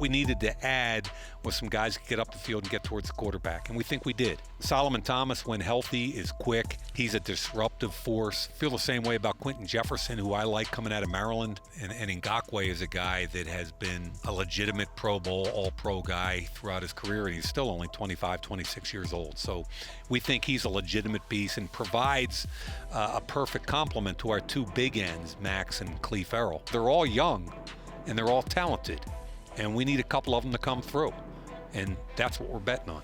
we needed to add was some guys who get up the field and get towards the quarterback, and we think we did. Solomon Thomas, when healthy, is quick. He's a disruptive force. Feel the same way about Quentin Jefferson, who I like coming out of Maryland. And Ngakoue is a guy that has been a legitimate Pro Bowl, all-pro guy throughout his career, and he's still only 25, 26 years old. So we think he's a legitimate piece and provides a perfect complement to our two big ends, Max and Cleve Farrell. They're all young, and they're all talented, and we need a couple of them to come through, and that's what we're betting on.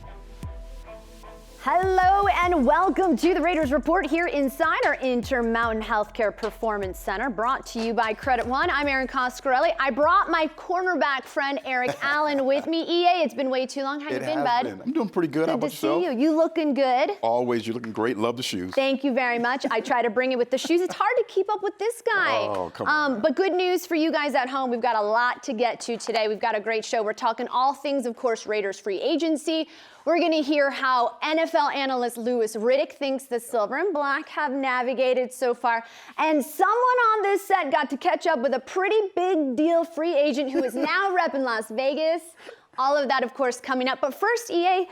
Hello and welcome to the Raiders Report here inside our Intermountain Healthcare Performance Center, brought to you by Credit One. I'm Erin Coscarelli. I brought my cornerback friend Eric Allen with me. EA, it's been way too long. How you been, bud? I'm doing pretty good. How about yourself? Good to see you. You looking good. Always. You're looking great. Love the shoes. Thank you very much. I try to bring it with the shoes. It's hard to keep up with this guy. Oh, come on. But good news for you guys at home. We've got a lot to get to today. We've got a great show. We're talking all things, of course, Raiders free agency. We're going to hear how NFL analyst Louis Riddick thinks the Silver and Black have navigated so far. And someone on this set got to catch up with a pretty big deal free agent who is now repping Las Vegas. All of that, of course, coming up. But first, EA,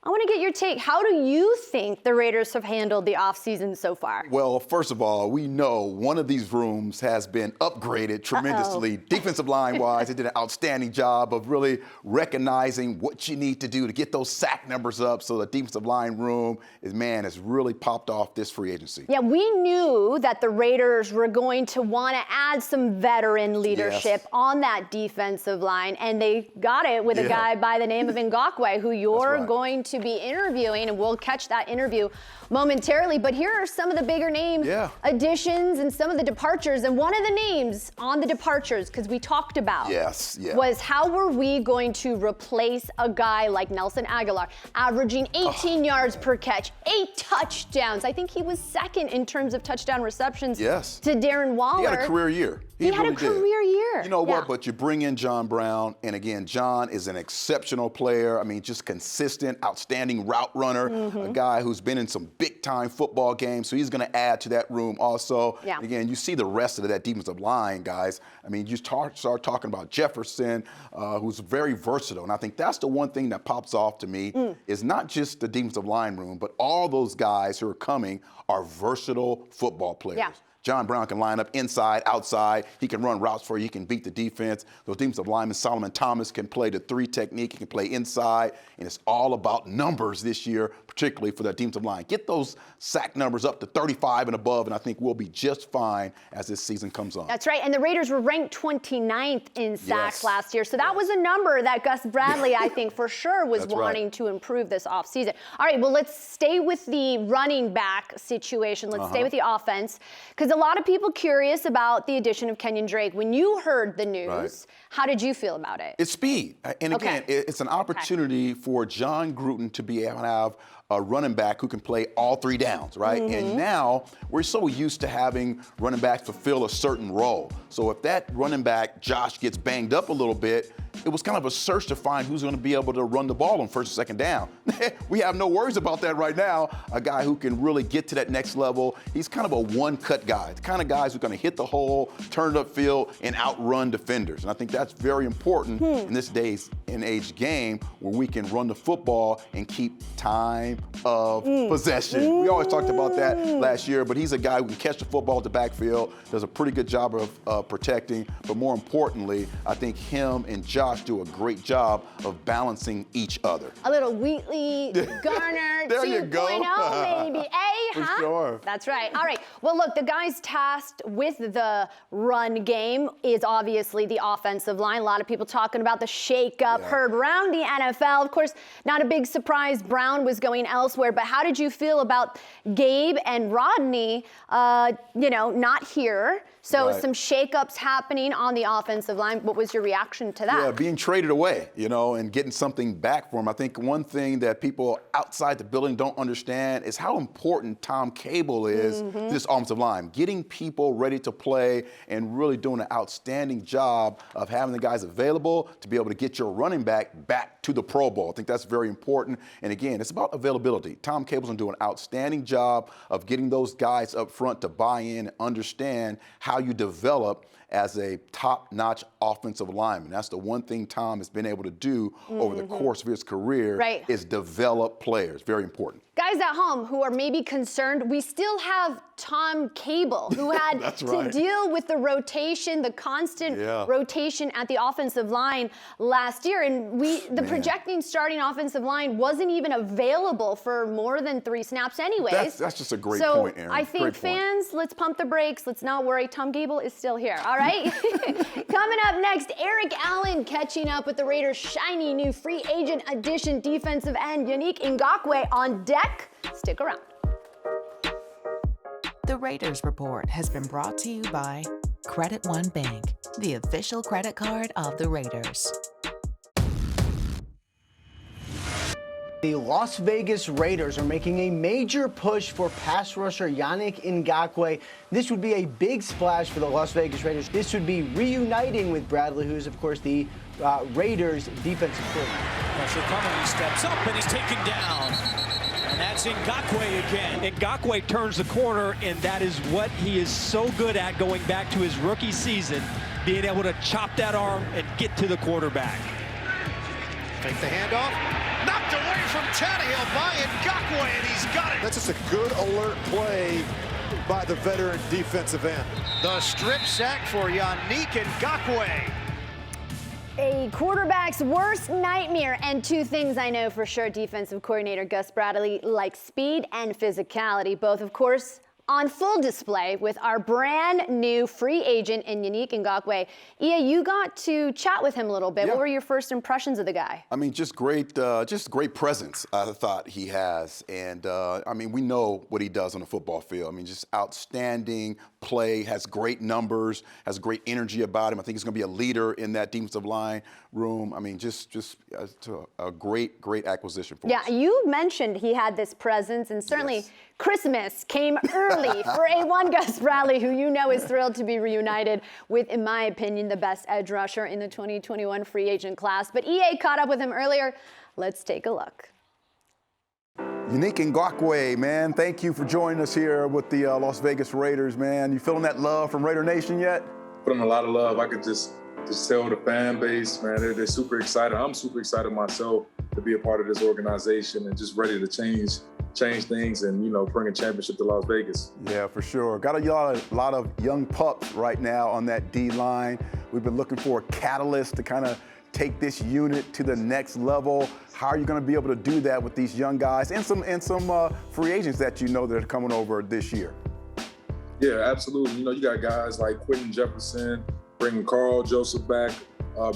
I want to get your take. How do you think the Raiders have handled the offseason so far? Well, first of all, we know one of these rooms has been upgraded tremendously. Defensive line-wise, they did an outstanding job of really recognizing what you need to do to get those sack numbers up. So the defensive line room has really popped off this free agency. Yeah, we knew that the Raiders were going to want to add some veteran leadership on that defensive line, and they got it with a guy by the name of Ngakoue, who you're going to be interviewing, and we'll catch that interview momentarily. But here are some of the bigger name additions and some of the departures. And one of the names on the departures, because we talked about, was how were we going to replace a guy like Nelson Aguilar, averaging 18 yards per catch, 8 touchdowns. I think he was second in terms of touchdown receptions to Darren Waller. He had a career year. He had a career year. You know what? But you bring in John Brown, and again, John is an exceptional player. I mean, just consistent, outstanding route runner, a guy who's been in some big-time football games, so he's going to add to that room also. Again, you see the rest of that defensive line, guys. I mean, you start talking about Jefferson, who's very versatile, and I think that's the one thing that pops off to me is not just the defensive line room, but all those guys who are coming are versatile football players. John Brown can line up inside, outside. He can run routes for you. He can beat the defense. Those defensive linemen, Solomon Thomas can play the 3 technique. He can play inside. And it's all about numbers this year, particularly for that defensive line. Get those sack numbers up to 35 and above, and I think we'll be just fine as this season comes on. That's right. And the Raiders were ranked 29th in sacks last year. So that was a number that Gus Bradley, I think, for sure was wanting to improve this offseason. All right, well, let's stay with the running back situation. Let's stay with the offense, because a lot of people curious about the addition of Kenyon Drake. When you heard the news, how did you feel about it? It's speed. And again, it's an opportunity for John Gruden to be able to have a running back who can play all 3 downs, right? And now we're so used to having running backs fulfill a certain role. So if that running back, Josh, gets banged up a little bit, it was kind of a search to find who's going to be able to run the ball on first and second down. We have no worries about that right now. A guy who can really get to that next level. He's kind of a one-cut guy. The kind of guys who are going to hit the hole, turn it upfield, and outrun defenders. And I think that's very important in this days and age game where we can run the football and keep time of possession. We always talked about that last year, but he's a guy who can catch the football at the backfield, does a pretty good job of protecting. But more importantly, I think him and Josh do a great job of balancing each other. A little Wheatley, Garner 2.0 maybe. For sure. That's right. All right. Well, look, the guys tasked with the run game is obviously the offensive line. A lot of people talking about the shakeup heard around the NFL. Of course, not a big surprise. Brown was going elsewhere. But how did you feel about Gabe and Rodney, not here? So some shakeups happening on the offensive line. What was your reaction to that? Yeah, being traded away, and getting something back for him. I think one thing that people outside the building don't understand is how important Tom Cable is to this offensive line, getting people ready to play and really doing an outstanding job of having the guys available to be able to get your running back to the Pro Bowl. I think that's very important. And again, it's about availability. Tom Cable's going to do an outstanding job of getting those guys up front to buy in and understand how you develop as a top-notch offensive lineman. That's the one thing Tom has been able to do over the course of his career is develop players. Very important. Guys at home who are maybe concerned, we still have Tom Cable, who had to deal with the rotation, the constant rotation at the offensive line last year. And the projecting starting offensive line wasn't even available for more than 3 snaps anyways. That's just a great point, Aaron. So I think fans, let's pump the brakes. Let's not worry. Tom Cable is still here, all right? Coming up next, Eric Allen catching up with the Raiders' shiny new free agent addition defensive end Yannick Ngakoue on deck. Stick around. The Raiders Report has been brought to you by Credit One Bank, the official credit card of the Raiders. The Las Vegas Raiders are making a major push for pass rusher Yannick Ngakoue. This would be a big splash for the Las Vegas Raiders. This would be reuniting with Bradley, who's, of course, the Raiders' defensive coordinator. Pressure coming, he steps up, and he's taken down. And that's Ngakoue again. Ngakoue turns the corner, and that is what he is so good at going back to his rookie season, being able to chop that arm and get to the quarterback. Take the handoff. Knocked away from Tannehill by Ngakoue, and he's got it. That's just a good alert play by the veteran defensive end. The strip sack for Yannick Ngakoue. A quarterback's worst nightmare, and 2 things I know for sure defensive coordinator Gus Bradley likes: speed and physicality, both of course on full display with our brand new free agent in Yannick Ngakoue. Ia, you got to chat with him a little bit. What were your first impressions of the guy? I mean, just great presence I thought he has. And I mean, we know what he does on the football field. I mean, just outstanding play, has great numbers, has great energy about him. I think he's going to be a leader in that defensive line room. I mean, just a great acquisition for us. Yeah, you mentioned he had this presence, and certainly Christmas came early for A1 Gus Bradley, who you know is thrilled to be reunited with, in my opinion, the best edge rusher in the 2021 free agent class. But EA caught up with him earlier. Let's take a look. Yannick Ngakoue, man, thank you for joining us here with the Las Vegas Raiders, man. You feeling that love from Raider Nation yet? Putting a lot of love. I could just tell the fan base, man, they're super excited. I'm super excited myself to be a part of this organization and just ready to change things and, you know, bring a championship to Las Vegas. Yeah, for sure. Got a lot of young pups right now on that D-line. We've been looking for a catalyst to kind of take this unit to the next level. How are you going to be able to do that with these young guys and some free agents that you know that are coming over this year? Yeah, absolutely. You know, you got guys like Quentin Jefferson, bringing Carl Joseph back,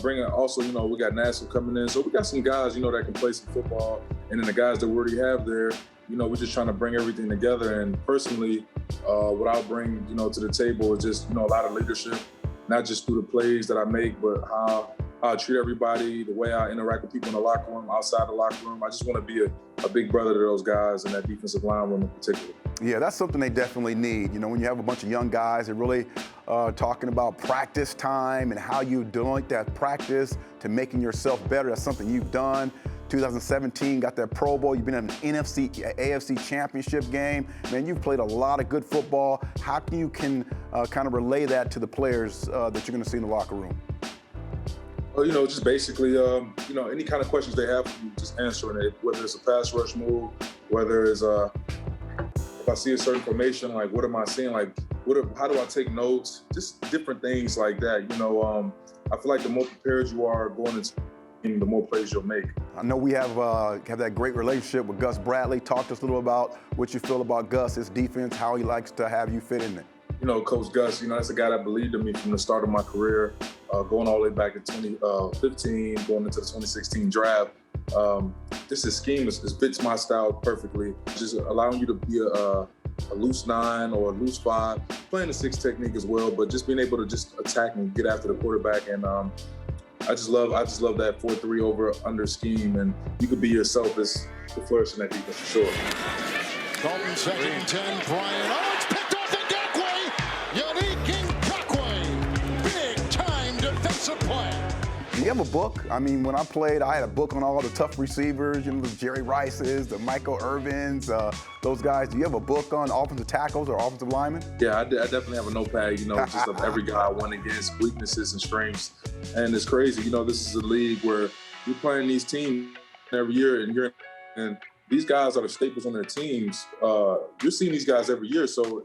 bringing also, you know, we got Nassau coming in. So we got some guys, you know, that can play some football. And then the guys that we already have there, you know, we're just trying to bring everything together. And personally, what I'll bring, you know, to the table is just, you know, a lot of leadership, not just through the plays that I make, but how I treat everybody, the way I interact with people in the locker room, outside the locker room. I just want to be a big brother to those guys and that defensive line room in particular. Yeah, that's something they definitely need. You know, when you have a bunch of young guys, they're really talking about practice time and how you doing that practice to making yourself better. That's something you've done. 2017, got that Pro Bowl. You've been in an AFC championship game. Man, you've played a lot of good football. How can you kind of relay that to the players that you're going to see in the locker room? Well, you know, just basically, you know, any kind of questions they have for you, just answering it, whether it's a pass rush move, whether it's if I see a certain formation, like what am I seeing? Like, how do I take notes? Just different things like that. You know, I feel like the more prepared you are going into the more plays you'll make. I know we have that great relationship with Gus Bradley. Talk to us a little about what you feel about Gus, his defense, how he likes to have you fit in it. You know, Coach Gus, you know, that's a guy that believed in me from the start of my career, going all the way back to 2015, going into the 2016 draft. This scheme fits my style perfectly. Just allowing you to be a loose 9 or a loose 5, playing the 6 technique as well, but just being able to just attack and get after the quarterback. And I just love that 4-3 over under scheme, and you could be yourself as the flourish in that defense for sure. Dalton, 2nd and 10. Bryant. Oh, it's picked off Ngakoue. Yannick Ngakoue. Big-time defensive play. Do you have a book? I mean, when I played, I had a book on all the tough receivers, you know, the Jerry Rices, the Michael Irvins, those guys. Do you have a book on offensive tackles or offensive linemen? Yeah, I definitely have a notepad, you know, just of every guy I went against, weaknesses and strengths. And it's crazy, you know, this is a league where you're playing these teams every year, and these guys are the staples on their teams. You're seeing these guys every year, so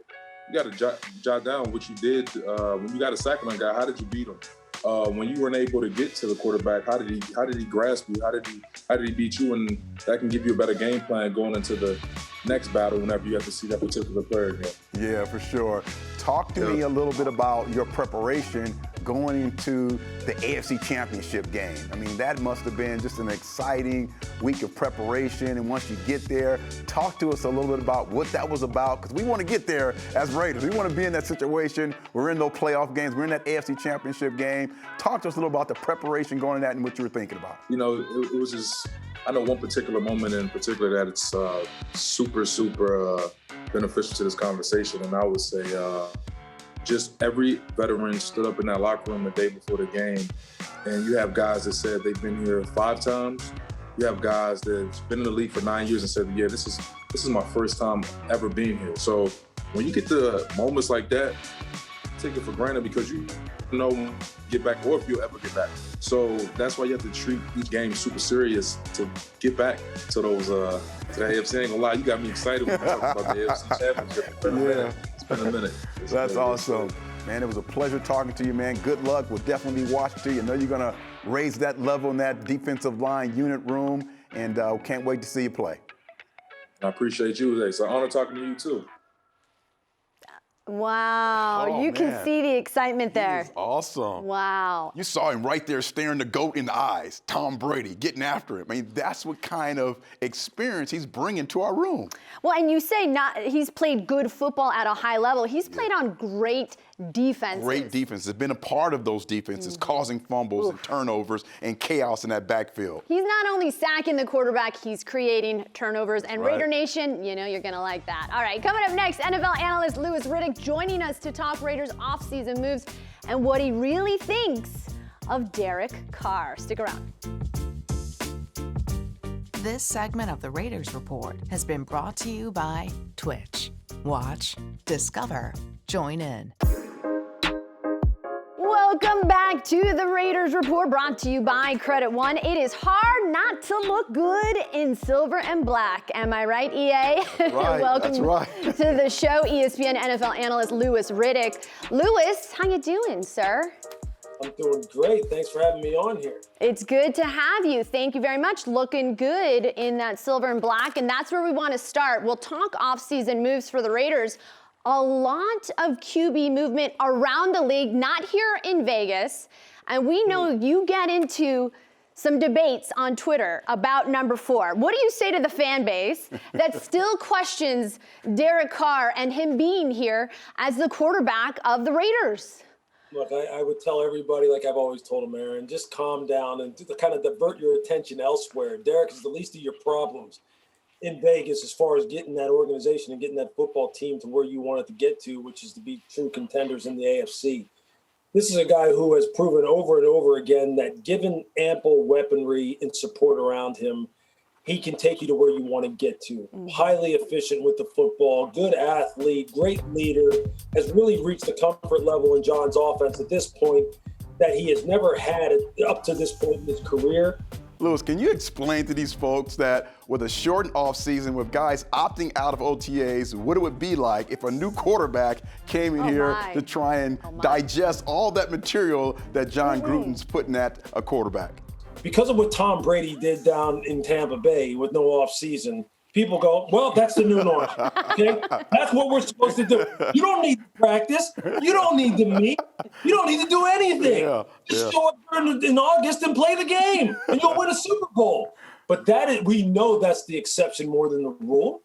you got to jot down what you did when you got a sack on a guy. How did you beat him? When you weren't able to get to the quarterback, how did he grasp you? How did he beat you? And that can give you a better game plan going into the next battle whenever you have to see that particular player again. Yeah, for sure. Talk to me a little bit about your preparation going into the AFC Championship game. I mean, that must have been just an exciting week of preparation. And once you get there, talk to us a little bit about what that was about, because we want to get there as Raiders. We want to be in that situation. We're in those playoff games. We're in that AFC Championship game. Talk to us a little about the preparation going into that and what you were thinking about. You know, it was just, I know one particular moment in particular that it's super beneficial to this conversation. And I would say, just every veteran stood up in that locker room the day before the game, and you have guys that said they've been here 5 times. You have guys that's been in the league for 9 years and said, yeah, this is my first time ever being here. So when you get to moments like that, take it for granted because you know get back or if you'll ever get back. So that's why you have to treat each game super serious to get back to those to the AFC. I ain't gonna lie, you got me excited when you talk about the AFC Championship. It's been a minute. That's awesome. Man, it was a pleasure talking to you, man. Good luck. We'll definitely be watching you. I know you're going to raise that level in that defensive line unit room, and can't wait to see you play. I appreciate you today. It's an honor talking to you, too. Wow, you can see the excitement there. He is awesome. Wow. You saw him right there staring the GOAT in the eyes, Tom Brady, getting after him. I mean, that's what kind of experience he's bringing to our room. Well, and you say he's played good football at a high level. He's played on great defenses. Great defense. Has been a part of those defenses, causing fumbles and turnovers and chaos in that backfield. He's not only sacking the quarterback, he's creating turnovers. And Raider Nation, you know you're going to like that. All right, coming up next, NFL analyst Louis Riddick joining us to talk Raiders offseason moves and what he really thinks of Derek Carr. Stick around. This segment of the Raiders Report has been brought to you by Twitch. Watch, discover, join in. Welcome back to the Raiders Report, brought to you by Credit One. It is hard not to look good in silver and black. Am I right, EA? Right, Welcome to the show, ESPN NFL analyst Louis Riddick. Louis, how you doing, sir? I'm doing great. Thanks for having me on here. It's good to have you. Thank you very much. Looking good in that silver and black, and that's where we want to start. We'll talk off-season moves for the Raiders. A lot of QB movement around the league, not here in Vegas. And we know you get into some debates on Twitter about number 4. What do you say to the fan base that still questions Derek Carr and him being here as the quarterback of the Raiders? Look, I would tell everybody, like I've always told them, Aaron, just calm down and kind of divert your attention elsewhere. Derek is the least of your problems in Vegas as far as getting that organization and getting that football team to where you want it to get to, which is to be true contenders in the AFC. This is a guy who has proven over and over again that given ample weaponry and support around him, he can take you to where you want to get to. Highly efficient with the football, good athlete, great leader, has really reached the comfort level in John's offense at this point that he has never had up to this point in his career. Louis, can you explain to these folks that with a shortened offseason, with guys opting out of OTAs, what it would be like if a new quarterback came in here to try and digest all that material that John Gruden's putting at a quarterback? Because of what Tom Brady did down in Tampa Bay with no offseason, people go, well, that's the new norm. Okay? That's what we're supposed to do. You don't need to practice. You don't need to meet. You don't need to do anything. Just show up in August and play the game, and you'll win a Super Bowl. But we know that's the exception more than the rule.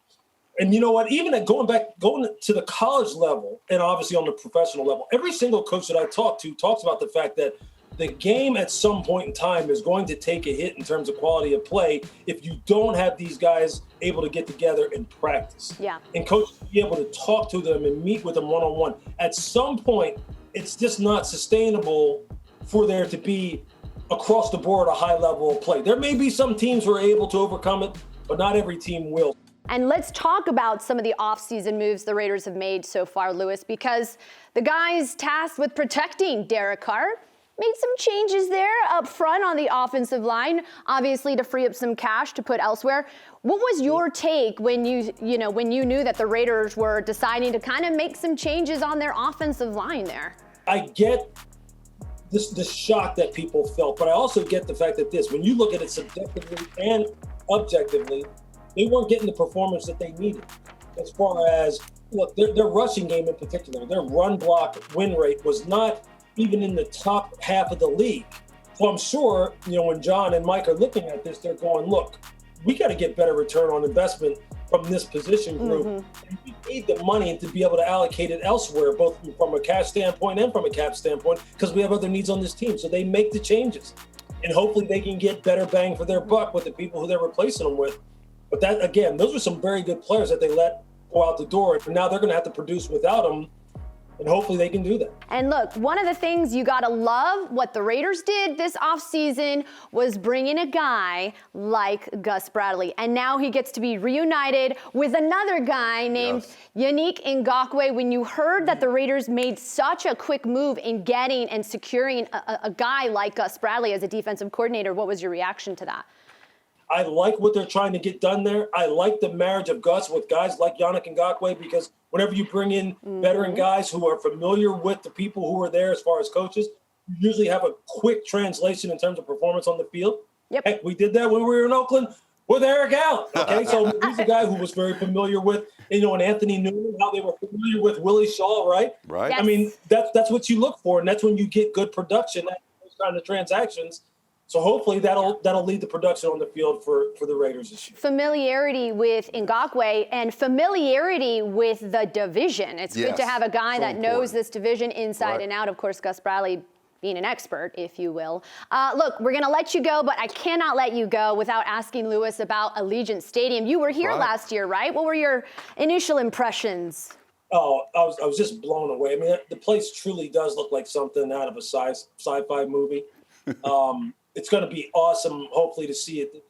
And you know what? Even going to the college level and obviously on the professional level, every single coach that I talk to talks about the fact that the game at some point in time is going to take a hit in terms of quality of play if you don't have these guys able to get together and practice. Yeah. And coaches be able to talk to them and meet with them one-on-one. At some point, it's just not sustainable for there to be across the board a high level of play. There may be some teams who are able to overcome it, but not every team will. And let's talk about some of the offseason moves the Raiders have made so far, Louis, because the guys tasked with protecting Derek Carr made some changes there up front on the offensive line, obviously to free up some cash to put elsewhere. What was your take when you knew that the Raiders were deciding to kind of make some changes on their offensive line there? I get the shock that people felt, but I also get the fact that when you look at it subjectively and objectively, they weren't getting the performance that they needed. As far as, look, their rushing game in particular, their run block win rate was not even in the top half of the league. So I'm sure, when John and Mike are looking at this, they're going, look, we got to get better return on investment from this position group. Mm-hmm. And we need the money to be able to allocate it elsewhere, both from a cash standpoint and from a cap standpoint, because we have other needs on this team. So they make the changes. And hopefully they can get better bang for their buck with the people who they're replacing them with. But that, again, those are some very good players that they let go out the door. And now they're going to have to produce without them. And hopefully they can do that. And look, one of the things you got to love what the Raiders did this offseason was bring in a guy like Gus Bradley. And now he gets to be reunited with another guy named Yannick Ngakoue. When you heard that the Raiders made such a quick move in getting and securing a guy like Gus Bradley as a defensive coordinator, what was your reaction to that? I like what they're trying to get done there. I like the marriage of Gus with guys like Yannick Ngakoue, because whenever you bring in veteran guys who are familiar with the people who are there as far as coaches, you usually have a quick translation in terms of performance on the field. Yep. Heck, we did that when we were in Oakland with Eric Allen. Okay, so he's a guy who was very familiar with, and Anthony Newman, how they were familiar with Willie Shaw, right? Right. Yes. I mean, that's what you look for, and that's when you get good production at those kind of transactions. So hopefully that'll lead the production on the field for the Raiders this year. Familiarity with Ngakoue and familiarity with the division. It's good to have a guy that knows this division inside and out. Of course, Gus Bradley being an expert, if you will. Look, we're going to let you go, but I cannot let you go without asking Louis about Allegiant Stadium. You were here last year, right? What were your initial impressions? Oh, I was just blown away. I mean, the place truly does look like something out of a sci-fi movie. It's going to be awesome, hopefully, to see it this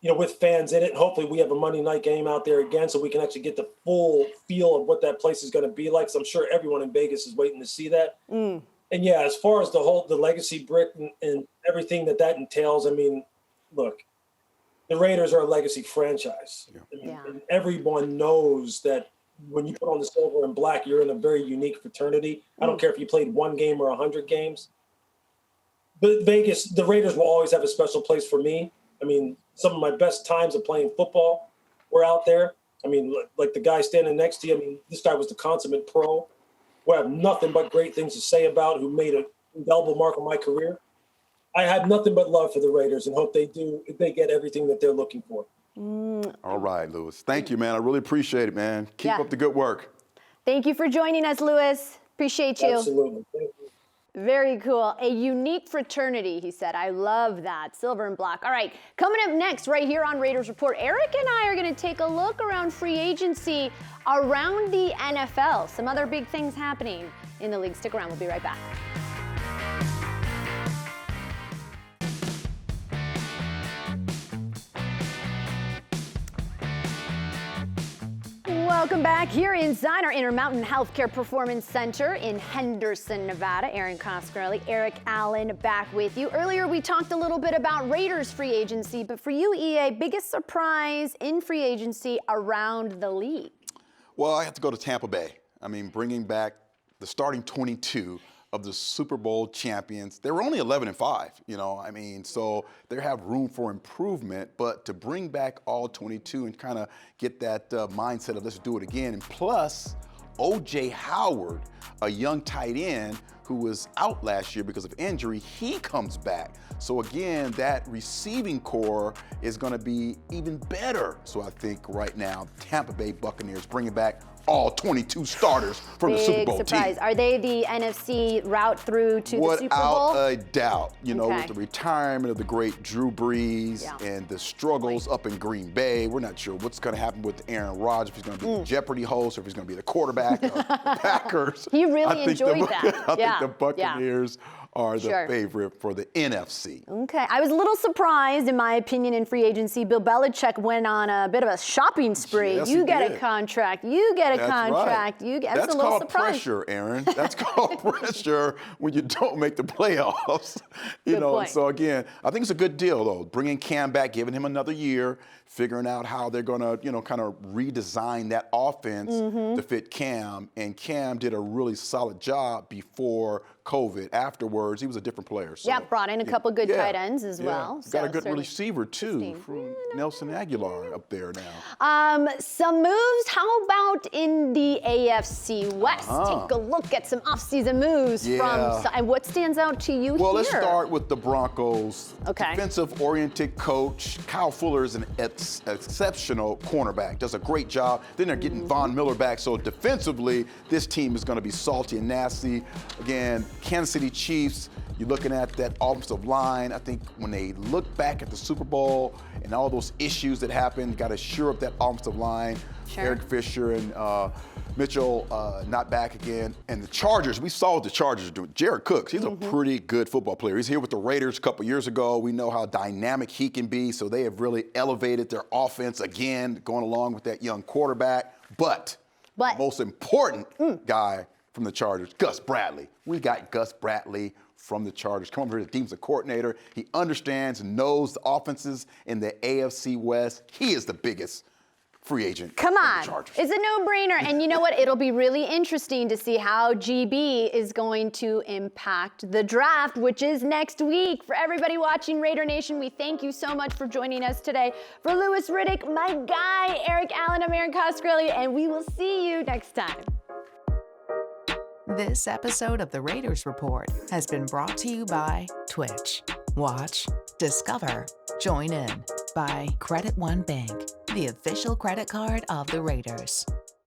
year, with fans in it. Hopefully we have a Monday night game out there again so we can actually get the full feel of what that place is going to be like. So I'm sure everyone in Vegas is waiting to see that. And yeah, as far as the legacy brick and everything that entails, I mean, look, the Raiders are a legacy franchise. And everyone knows that when you put on the silver and black, you're in a very unique fraternity. I don't care if you played one game or 100 games. But Vegas, the Raiders will always have a special place for me. I mean, some of my best times of playing football were out there. I mean, like the guy standing next to you, I mean, this guy was the consummate pro, who I have nothing but great things to say about, who made an indelible mark on my career. I have nothing but love for the Raiders and hope they get everything that they're looking for. All right, Louis. Thank you, man. I really appreciate it, man. Keep up the good work. Thank you for joining us, Louis. Appreciate you. Absolutely. Thank you. Very cool. A unique fraternity, he said. I love that. Silver and black. All right, coming up next right here on Raiders Report, Eric and I are going to take a look around free agency around the NFL. Some other big things happening in the league. Stick around. We'll be right back. Welcome back here inside our Intermountain Healthcare Performance Center in Henderson, Nevada. Aaron Coscarelli, Eric Allen back with you. Earlier we talked a little bit about Raiders free agency, but for you, EA, biggest surprise in free agency around the league? Well, I have to go to Tampa Bay. I mean, bringing back the starting 22 of the Super Bowl champions. They were only 11-5, I mean, so they have room for improvement, but to bring back all 22 and kind of get that mindset of let's do it again. And plus, O.J. Howard, a young tight end who was out last year because of injury, he comes back. So again, that receiving core is going to be even better. So I think right now, Tampa Bay Buccaneers bringing back all 22 starters from the Super Bowl surprise. team. Are they the NFC route through to the Super Bowl? Without a doubt. You know, with the retirement of the great Drew Brees and the struggles up in Green Bay, we're not sure what's going to happen with Aaron Rodgers, if he's going to be the Jeopardy host or if he's going to be the quarterback of the Packers. He really enjoyed that. I think the Buccaneers are the favorite for the NFC. Okay. I was a little surprised, in my opinion, in free agency. Bill Belichick went on a bit of a shopping spree. Yes, you he get did. a contract. You get a That's contract. Right. That's That's a little called surprise. pressure, Aaron. That's called pressure when you don't make the playoffs. You know, point. so again, I think it's a good deal, though. Bringing Cam back, giving him another year, figuring out how they're going to, you know, kind of redesign that offense to fit Cam. And Cam did a really solid job before COVID. Afterwards, he was a different player. So, yeah, brought in a couple good tight ends as well. Got a good receiver, too, from Nelson Aguilar up there now. Some moves. How about in the AFC West? Take a look at some offseason moves and what stands out to you here? Well, let's start with the Broncos. Okay. Defensive-oriented coach. Kyle Fuller is an exceptional cornerback. Does a great job. Then they're getting Von Miller back. So defensively, this team is going to be salty and nasty. Again, Kansas City Chiefs, you're looking at that offensive line. I think when they look back at the Super Bowl and all those issues that happened, got to shore up that offensive line. Eric Fisher and Mitchell not back again. And the Chargers, we saw what the Chargers are doing. Jared Cook, he's a pretty good football player. He's here with the Raiders a couple years ago. We know how dynamic he can be, so they have really elevated their offense again, going along with that young quarterback. But the most important guy from the Chargers, Gus Bradley. We got Gus Bradley from the Chargers. Come over here, the team's a coordinator. He understands and knows the offenses in the AFC West. He is the biggest free agent. Come on. It's a no-brainer. And you know what? It'll be really interesting to see how GB is going to impact the draft, which is next week. For everybody watching Raider Nation, we thank you so much for joining us today. For Louis Riddick, my guy, Eric Allen, I'm Aaron Coscarelli, and we will see you next time. This episode of the Raiders Report has been brought to you by Twitch. Watch, discover, join in by Credit One Bank, the official credit card of the Raiders.